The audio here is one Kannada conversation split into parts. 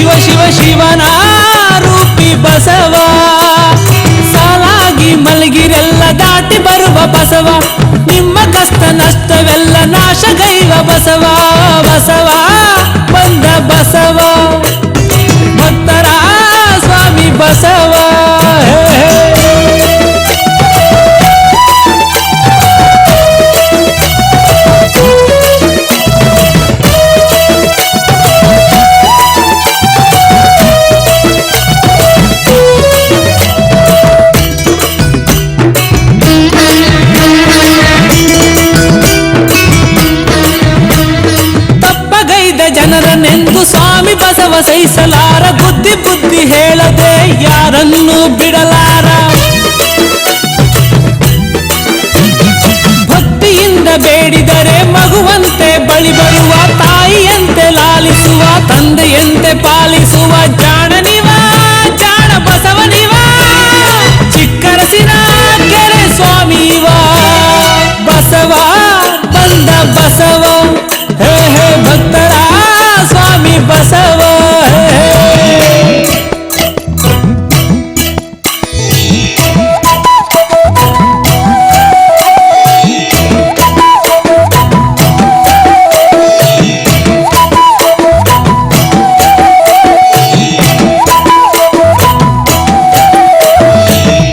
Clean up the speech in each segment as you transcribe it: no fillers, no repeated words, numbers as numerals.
ಶಿವನ ರೂಪಿ ಬಸವ, ಸಾಲಾಗಿ ಮಲಗಿರೆಲ್ಲ ದಾಟಿ ಬರುವ ಬಸವ, ನಿಮ್ಮ ಕಷ್ಟ ನಷ್ಟವೆಲ್ಲ ನಾಶಗೈವ ಬಸವ. ಬಸವ ಬಂದ ಬಸವ, ಭಕ್ತರ ಸ್ವಾಮಿ ಬಸವ. ಜನರನ್ನೆಂದು ಸ್ವಾಮಿ ಬಸವ ಸಹಿಸಲಾರ, ಬುದ್ಧಿ ಬುದ್ಧಿ ಹೇಳದೆ ಯಾರನ್ನೂ ಬಿಡಲಾರ. ಭಕ್ತಿಯಿಂದ ಬೇಡಿದರೆ ಮಗುವಂತೆ ಬಳಿ ಬರುವ, ತಾಯಿಯಂತೆ ಲಾಲಿಸುವ, ತಂದೆಯಂತೆ ಪಾಲಿಸುವ ಜಾಣನಿವ, ಜಾಣ ಬಸವನಿವ, ಚಿಕ್ಕರಸಿನ ಕೆರೆ ಸ್ವಾಮಿವ. ಬಸವ ಬಂದ ಬಸವ, ಹೇ ಹೇ ಭಕ್ತರ ಸ್ವಾಮಿ ಬಸವ.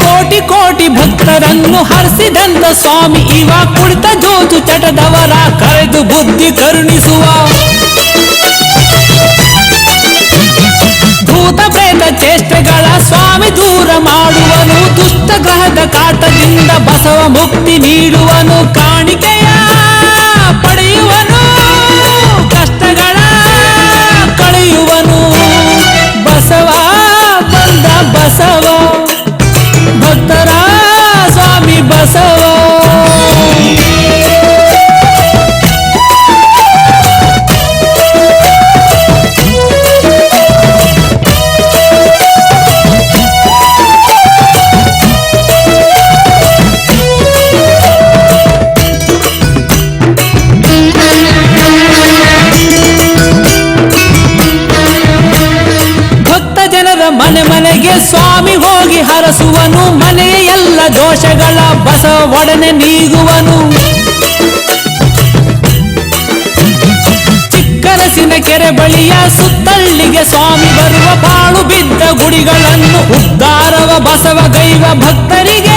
ಕೋಟಿ ಕೋಟಿ ಭಕ್ತರನ್ನು ಹರಿಸಿದಂತ ಸ್ವಾಮಿ ಇವ, ಕುಳಿತ ಜೋಜು ಚಟದವರ ಕರೆದು ಬುದ್ಧಿ ಕರುಣಿಸುವ. ಭೂತ ಪ್ರೇತ ಚೇಷ್ಟೆಗಳ ಸ್ವಾಮಿ ದೂರ ಮಾಡುವನು, ದುಷ್ಟ ಗ್ರಹದ ಕಾಟದಿಂದ ಬಸವ ಮುಕ್ತಿ ನೀಡುವನು. ಕಾಣಿಕೆಯ ಪಡೆಯುವನು, ಕಷ್ಟಗಳ ಕಳೆಯುವನು. ಬಸವ ಬಂದ ಬಸವ, ಭಕ್ತರ ಸ್ವಾಮಿ ಬಸವ. ಮನೆ ಮನೆಗೆ ಸ್ವಾಮಿ ಹೋಗಿ ಹರಸುವನು, ಮನೆಯ ಎಲ್ಲ ದೋಷಗಳ ಬಸವ ಒಡನೆ ನೀಗುವನು. ಚಿಕ್ಕರಸಿನ ಕೆರೆ ಬಳಿಯ ಸುತ್ತಳ್ಳಿಗೆ ಸ್ವಾಮಿ ಬರುವ, ಬಾಳು ಬಿದ್ದ ಗುಡಿಗಳನ್ನು ಉದ್ಧಾರವ ಬಸವ ಗೈವ ಭಕ್ತರಿಗೆ